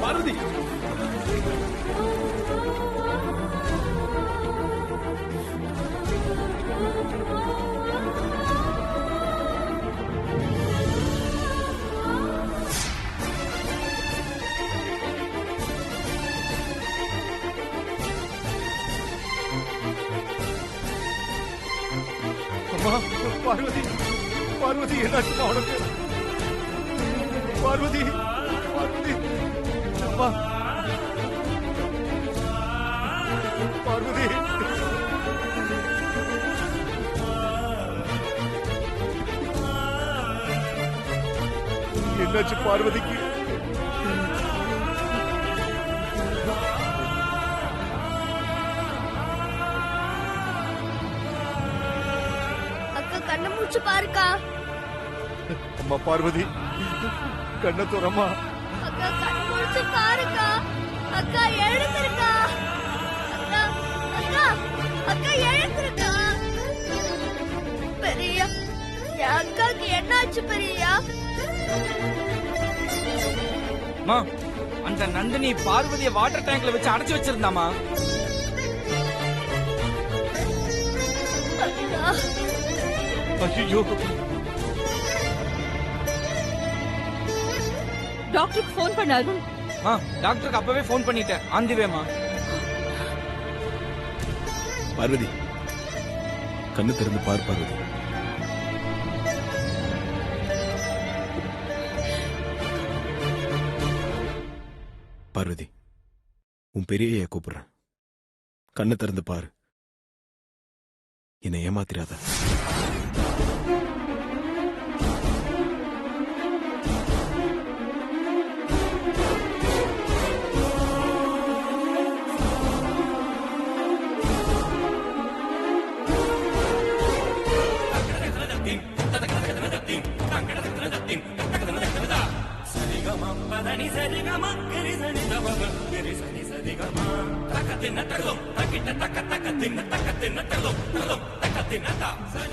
பார்வதி அம்மா பார்வதி பார்வதி என்னாச்சுமா உனக்கு பார்வதி பார்வதி அம்மா பார்வதி என்னாச்சு பார்வதிக்கு கண்ணை மூச்சு பாருக்கா. அம்மா பார்வதி கண்ணை துறமா. அக்கா கண்ணை மூச்சு பாருக்கா. அக்கா எழுந்திருக்கா. அக்கா அக்கா அக்கா எழுந்திருக்கா. பெரியா என் அக்காக்கு என்னாச்சு பெரியா? அந்த நந்தினி பார்வதியை வாட்டர் டேங்க்ல வச்சு அடைச்சு வச்சிருந்தாமா. ஐயோ டாக்டருக்கு ஃபோன் பண்ணாரு. டாக்டருக்கு அப்பவே ஃபோன் பண்ணிட்டேன். ஆந்திவேமா. பார்வதி கண்ணு திறந்து பார் பார்வதி. பார்வதி உன் பெரிய கூப்பிடுறேன். கண்ணு திறந்து பாரு. என்னை ஏமாத்திராத.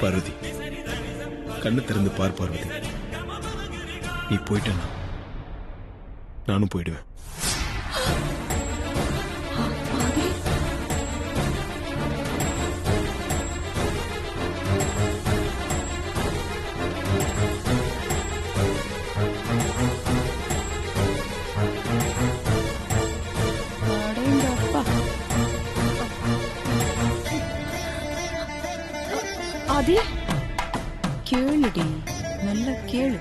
பார்வதி கண்ணு திறந்து பார் பார்வதி. நீ போயிட்டனா நானும் போயிடுவேன். ஆதி கேளுடி, நல்ல கேளு.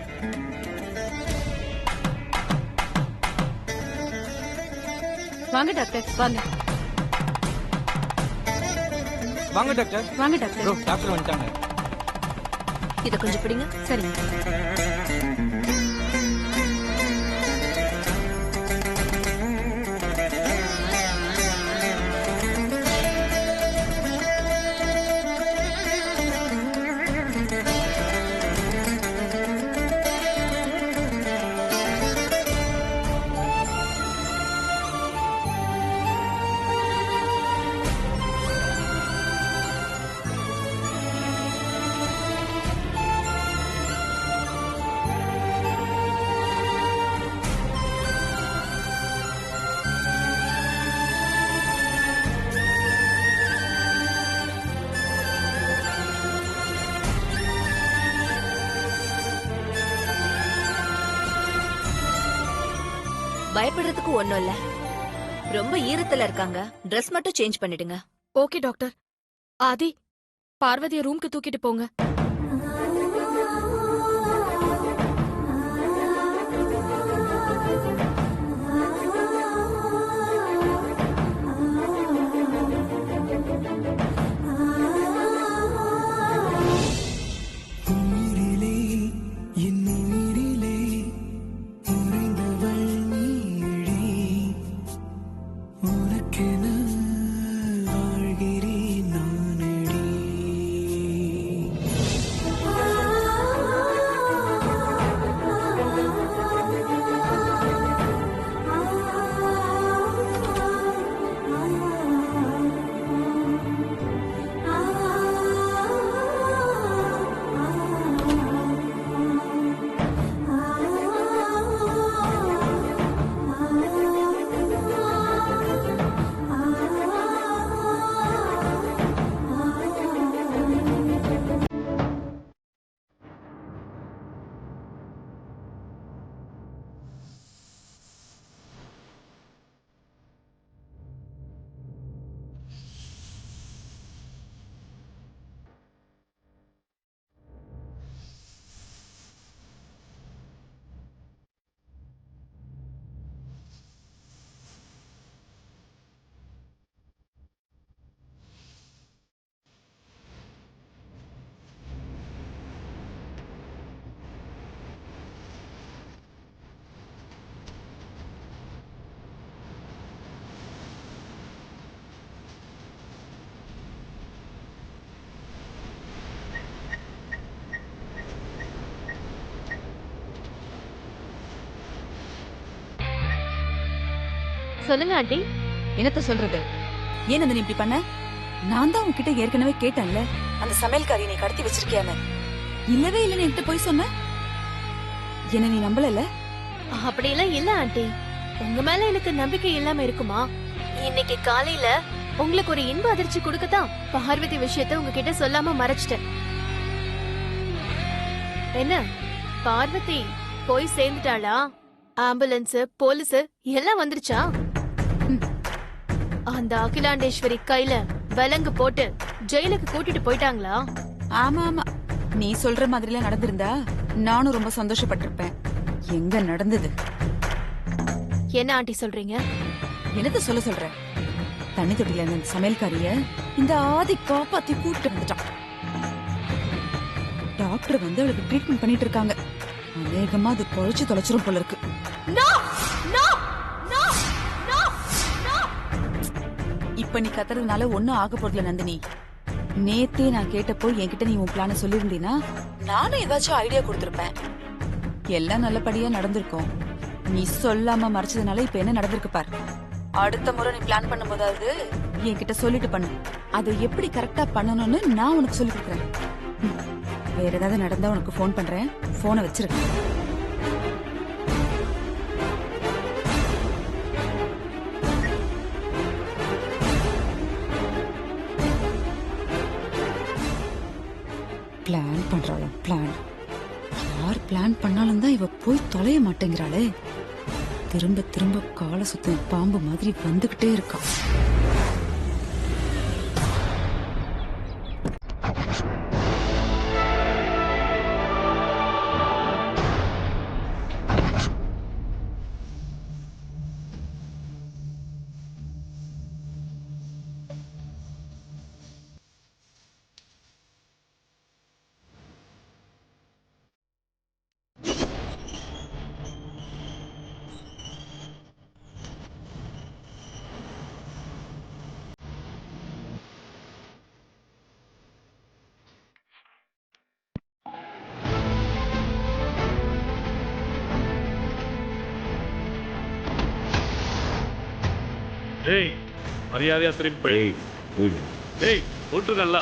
வாங்க டாக்டர் வாங்க. வாங்க டாக்டர். வாங்க டாக்டர். டாக்டர் வந்துட்டாங்க. இத கொஞ்சம் பிடிங்க. சரி. பயப்படுறதுக்கு ஒண்ணும் இல்ல. ரொம்ப ஈரத்துல இருக்காங்க. Dress மட்டும் சேஞ்ச் பண்ணிடுங்க. Okay doctor. ஆதி பார்வதியை ரூம்க்கு தூக்கிட்டு போங்க. சொல்லுங்க ஆண்டி. என்னத்த சொல்றது? ஏன் அந்த நீ இப்படி பண்ண? நான் தான் உன்கிட்ட ஏற்கனவே கேட்டேன்ல, அந்த சமையல்காரி நீ கடத்தி வச்சிருக்கியான்னு. இல்லவே இல்லைன்னு என்கிட்ட போய் சொன்ன. என்ன நீ நம்பலல? அப்படியெல்லாம் இல்ல ஆண்டி. உங்க மேல எனக்கு நம்பிக்கை இல்லாம இருக்குமா? இன்னைக்கு காலையில உங்களுக்கு ஒரு இன்ப அதிர்ச்சி கொடுக்கத்தான் பார்வதி விஷயத்த உங்ககிட்ட சொல்லாம மறைச்சிட்டேன். என்ன பார்வதி போய் சேர்ந்துட்டாளா? ஆம்புலன்ஸ், போலீஸ் எல்லாம் வந்துருச்சா? அந்த அகிலாண்டேஸ்வரி கையில விலங்கு போட்டு ஜெயிலுக்கு கூட்டிட்டு போயிட்டாங்களா? ஆமா ஆமா, நீ சொல்ற மாதிரிலாம் நடந்திருந்தா நானும் ரொம்ப சந்தோஷப்பட்டிருப்பேன். எங்க நடந்தது? என்ன ஆண்டி சொல்றீங்க? என்னத்த சொல்ற? தண்ணி தொட்டில இருந்த அந்த சமையல்காரிய இந்த ஆதி காப்பாத்தி கூட்டிட்டு வந்துட்டான். டாக்டர் வந்து அவளுக்கு ட்ரீட்மெண்ட் பண்ணிட்டு இருக்காங்க. அநேகமா அது குழைச்சு தொலைச்சிரும் போல இருக்கு. இப்ப நீ கத்துறதுனால ஒண்ணும் ஆக போறதுல நந்தினி. நேத்தே நான் கேட்டப்போ என்கிட்ட நீ உன் பிளான சொல்லிருந்தீனா நானும் ஏதாச்சும் ஐடியா கொடுத்திருப்பேன். எல்லாம் நல்லபடியா நடந்திருக்கும். நீ சொல்லாம மறைச்சதுனால இப்ப என்ன நடந்திருக்கு பாரு. அடுத்த முறை நீ பிளான் பண்ணும் போதாவது என்கிட்ட சொல்லிட்டு பண்ணு. அதை எப்படி கரெக்டா பண்ணணும்னு நான் உனக்கு சொல்லி கொடுக்குறேன். வேற ஏதாவது நடந்தா உனக்கு போன் பண்றேன். போனை வச்சிருக்கேன். பிளான் பண்றாளா? பிளான் யார் பிளான் பண்ணாலும் தான் இவ போய் தொலைய மாட்டேங்கிறாளே. திரும்ப திரும்ப காலை சுத்தின பாம்பு மாதிரி வந்துகிட்டே இருக்கா. டேய் மரியாதையா திரும்பி போய் டேய் ஒன்று நல்லா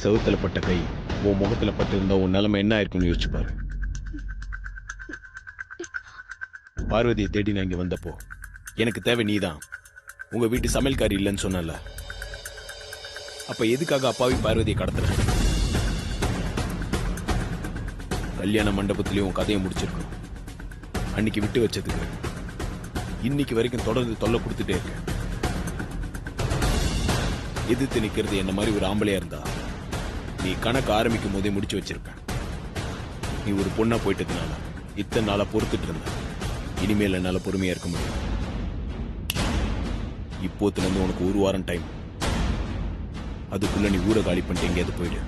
செவுத்துல பட்ட கை உன் முகத்துல பட்டு இருந்தா உன் நிலைமை என்ன ஆயிருக்கும்னு யோசிச்சு பாரு. பார்வதியை தேடி நான் இங்க வந்தப்போ எனக்கு தேவை நீதான். உங்க வீட்டு சமையல்காரி இல்லைன்னு சொன்னல, அப்ப எதுக்காக அப்பாவி பார்வதியை கடத்துற? கல்யாண மண்டபத்திலயும் உன் கதையை முடிச்சிருக்கணும். அன்னைக்கு விட்டு வச்சதுக்கு இன்னைக்கு வரைக்கும் தொடர்ந்து தொல்லை கொடுத்துட்டே இருக்க. எதிர்த்து நிக்கிறது என்ன மாதிரி ஒரு ஆம்பளையா இருந்தா நீ கணக்கு ஆரம்பிக்கும் போதே முடிச்சு வச்சிருப்ப. நீ ஒரு பொண்ணா போயிட்டதுனால இத்தனை நாளா பொறுத்துட்டு இருந்த. இனிமேல் என்னால பொறுமையா இருக்க முடியும். இப்போத்துல இருந்து உனக்கு ஒரு வாரம் டைம். அதுக்குள்ள நீ ஊரை காலி பண்ணிட்டு எங்கேயாவது போயிடு.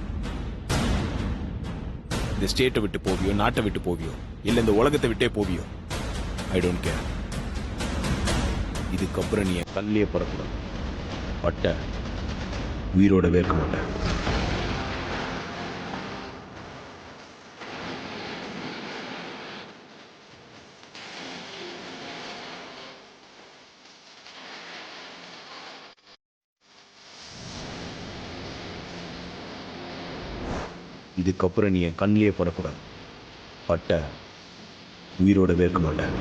இந்த ஸ்டேட்டை விட்டு போவியோ, நாட்டை விட்டு போவியோ, இல்ல இந்த உலகத்தை விட்டே போவியோ, ஐ டோன்ட் கேர். இதுக்கப்புறம் நீ என் கண்ணிலே பறக்கூடாது. பட்ட உயிரோடவே இருக்க மாட்டேன். இதுக்கப்புறம் நீ என் கண்ணிலே படக்கூடாது. பட்ட உயிரோடவே இருக்க மாட்டேன்.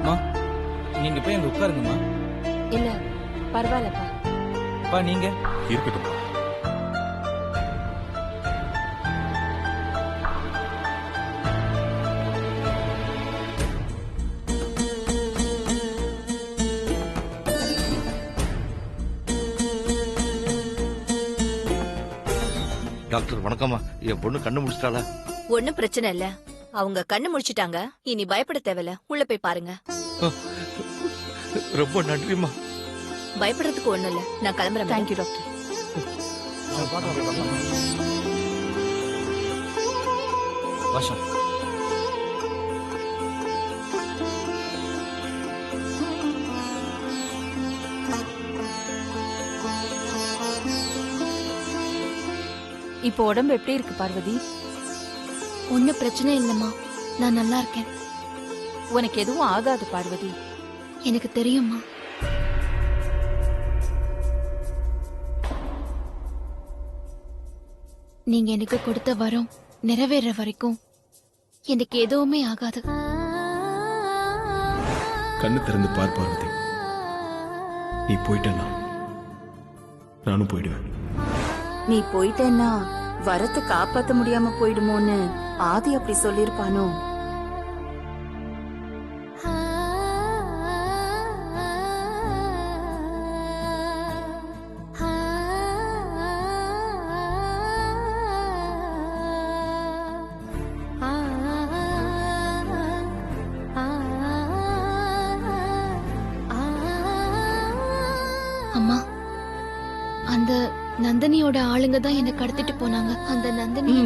அம்மா, நீங்க போய் அங்க உட்காருங்கம்மா. இல்ல பரவாயில்லப்பா. அப்பா நீங்க இருக்கட்டும். டாக்டர் வணக்கம்மா. என் பொண்ணு கண்ணு முடிச்சிட்டாளா? ஒண்ணும் பிரச்சனை இல்ல. அவங்க கண்ணு முடிச்சிட்டாங்க. இனி பயப்பட தேவையில்ல. உள்ள போய் பாருங்க. ரொம்ப நன்றிம்மா. பயப்படுறதுக்கு ஒண்ணும் இல்ல. நான் கிளம்புறேன். Thank you doctor. வாஷா. இப்போ உடம்பு எப்படி இருக்கு பார்வதி? ஒன்னும் பிரச்சனை இல்லம்மா, நான் நல்லா இருக்கேன். உனக்கு எதுவும் ஆகாது பார்வதி. எனக்கு தெரியும்மா. நீங்க எனக்கு கொடுத்த வரம் நிறைவேற வரைக்கும் எனக்கு எதுவுமே ஆகாது. கண்ணு திறந்து பார் பார்வதி. நீ போயிட்டேன்னா நானும் போயிடுவேன். நீ போயிட்டேன்னா வரத்தை காப்பாத்த முடியாம போயிடுமோன்னு ஆதி அப்படி சொல்லிருப்பானோ? அம்மா, அந்த நந்தினியோட ஆளுங்க தான் என்ன கடத்திட்டு போனாங்க. அந்த நந்தினி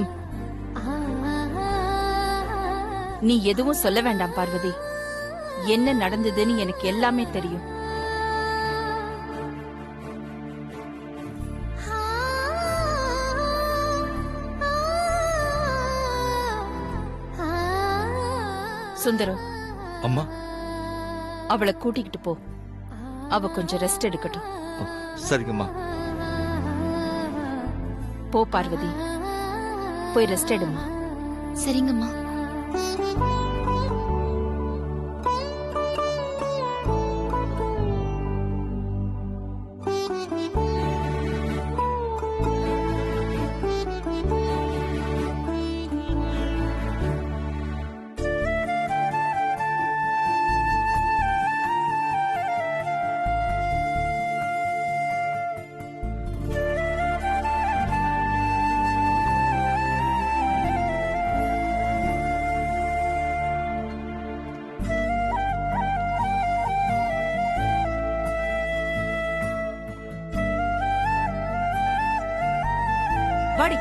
நீ எதுவும் சொல்ல வேண்டாம் பார்வதி. என்ன நடந்ததுன்னு எனக்கு எல்லாமே தெரியும். சுந்தரம், அம்மா. அவளை கூட்டிக்கிட்டு போ. அவ கொஞ்சம் ரெஸ்ட் எடுக்கட்டும். சரிங்கம்மா. போ பார்வதி, போய் ரெஸ்ட் எடுமா. சரிங்கம்மா. வாடி.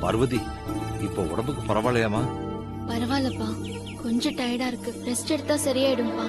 பார்வதி இப்போ உடம்புக்கு பரவாயில்லையாமா? பரவாயில்லப்பா, கொஞ்சம் டயர்டா இருக்கு. ரெஸ்ட் எடுத்தா சரியாயிடும்பா.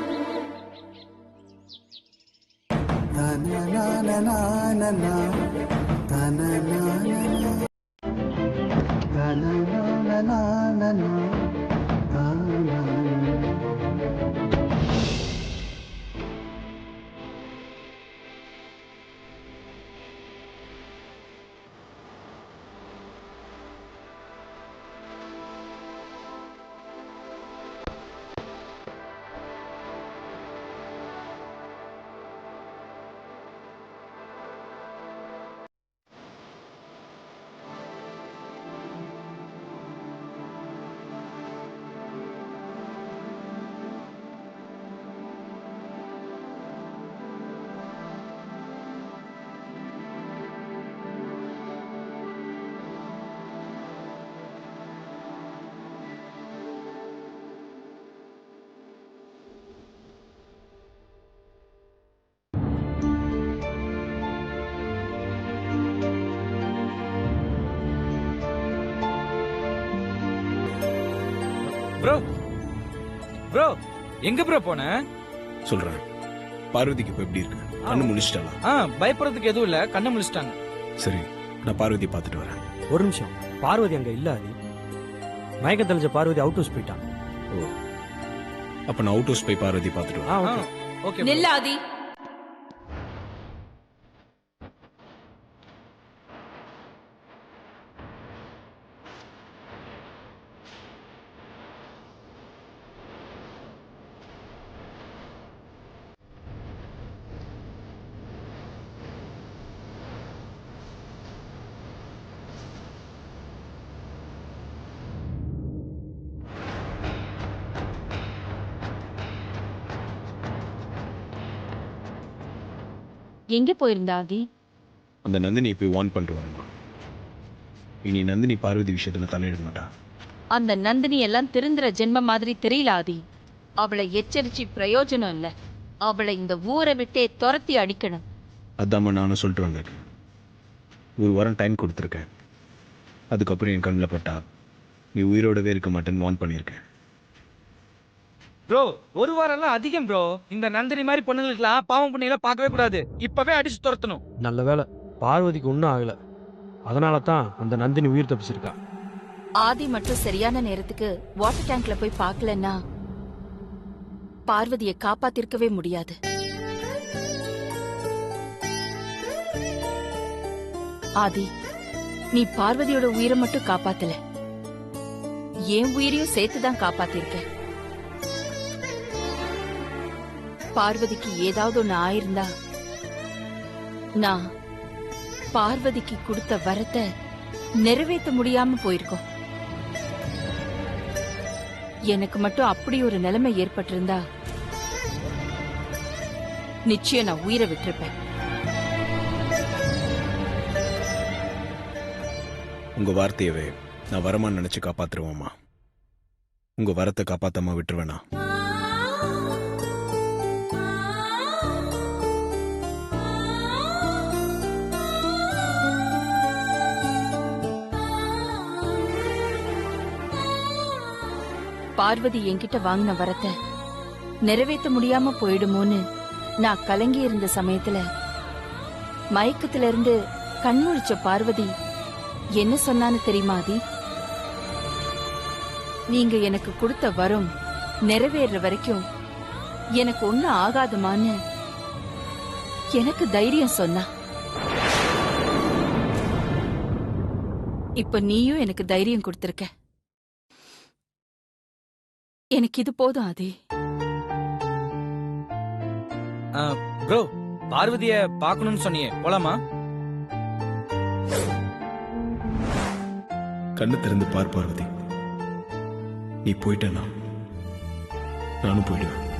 ப்ரோ ப்ரோ எங்க ப்ரோ போன? சொல்றேன். பார்வதிக்கு இப்ப எப்படி இருக்கு? கண்ணு முழிச்சிட்டாளா? பயப்படுறதுக்கு எதுவும் இல்ல, கண்ணை முழிச்சிட்டாங்க. சரி, நான் பார்வதி பார்த்துட்டு வரேன். ஒரு நிமிஷம், பார்வதி அங்க இல்ல. அது மயக்க தெளிஞ்ச பார்வதி அவுட் ஹவுஸ் போயிட்டான். ஓ, அப்ப நான் அவுட் ஹவுஸ் போய் பார்வதி பார்த்துட்டு வரேன். ஓகே. நில்லாதி. எங்க போயிருந்தா ஆதி? அந்த நந்தினி போய் வார்ன் பண்ணிட்டு வரேன். இனி நந்தினி பார்வதி விஷயத்துல தலையிட மாட்டா. அந்த நந்தினி எல்லாம் திருந்துற ஜென்ம மாதிரி தெரியல ஆதி. அவளை எச்சரிச்சு பிரயோஜனம் இல்ல. அவளை இந்த ஊரை விட்டே துரத்தி அடிக்கணும். அதாம்மா நானும் சொல்லிட்டு வந்தேன். ஒரு வாரம் டைம் கொடுத்துருக்கேன். அதுக்கப்புறம் என் கண்ணில் பட்டா நீ உயிரோடவே இருக்க மாட்டேன்னு வார்ன் பண்ணியிருக்கேன். ப்ரோ, ஒரு வாரம்லாம் அதிகம் ப்ரோ. இந்த நந்தினி மாதிரி பொண்ணுங்களுக்குலாம் பாவம் புண்ணியெல்லாம் பார்க்கவே கூடாது. இப்பவே அடிச்சு துரத்தணும். நல்ல வேளை பார்வதிக்கு ஒன்றும் ஆகல. அதனால தான் அந்த நந்தினி உயிர் தப்பிச்சிருக்கா. ஆதி மட்டும் சரியான நேரத்துக்கு வாட்டர் டேங்க்ல போய் பார்க்கலன்னா பார்வதியை காப்பாத்திருக்கவே முடியாது. ஆதி, நீ பார்வதியோட உயிரை மட்டும் காப்பாத்தல, என் உயிரையும் சேர்த்துதான் காப்பாத்திருக்க. பார்வதிக்கு ஏதாவது ஒண்ணு ஆயிருந்தா நான் பார்வதிக்கு கொடுத்த வரத்தை நிறைவேற்ற முடியாம போயிருக்கோம். எனக்கு மட்டும் அப்படி ஒரு நிலைமை ஏற்பட்டிருந்தா நிச்சயம் நான் உயிரை விட்டிருப்பேன். உங்க வார்த்தையவே நான் வரமான்னு நினைச்சு காப்பாத்துருவோம்மா. உங்க வரத்தை காப்பாத்தாம விட்டுருவேனா? பார்வதி என்கிட்ட வாங்கின வரத்தை நிறைவேற்ற முடியாம போயிடுமோன்னு நான் கலங்கி இருந்த சமயத்துல மயக்கத்துல இருந்து கண்முழிச்ச பார்வதி என்ன சொன்னான்னு தெரியுமா ஆதி? நீங்க எனக்கு கொடுத்த வரம் நிறைவேற வரைக்கும் எனக்கு ஒண்ணும் ஆகாதுமான்னு எனக்கு தைரியம் சொன்னா. இப்ப நீயும் எனக்கு தைரியம் கொடுத்திருக்க. எனக்கு இது போதும் ஆதி. ப்ரோ, பார்வதிய பார்க்கணும்னு சொன்னியே, போலாமா? கண்ணு திறந்து பார் பார்வதி. நீ போயிட்டேன்னா நானும் போயிடுவேன்.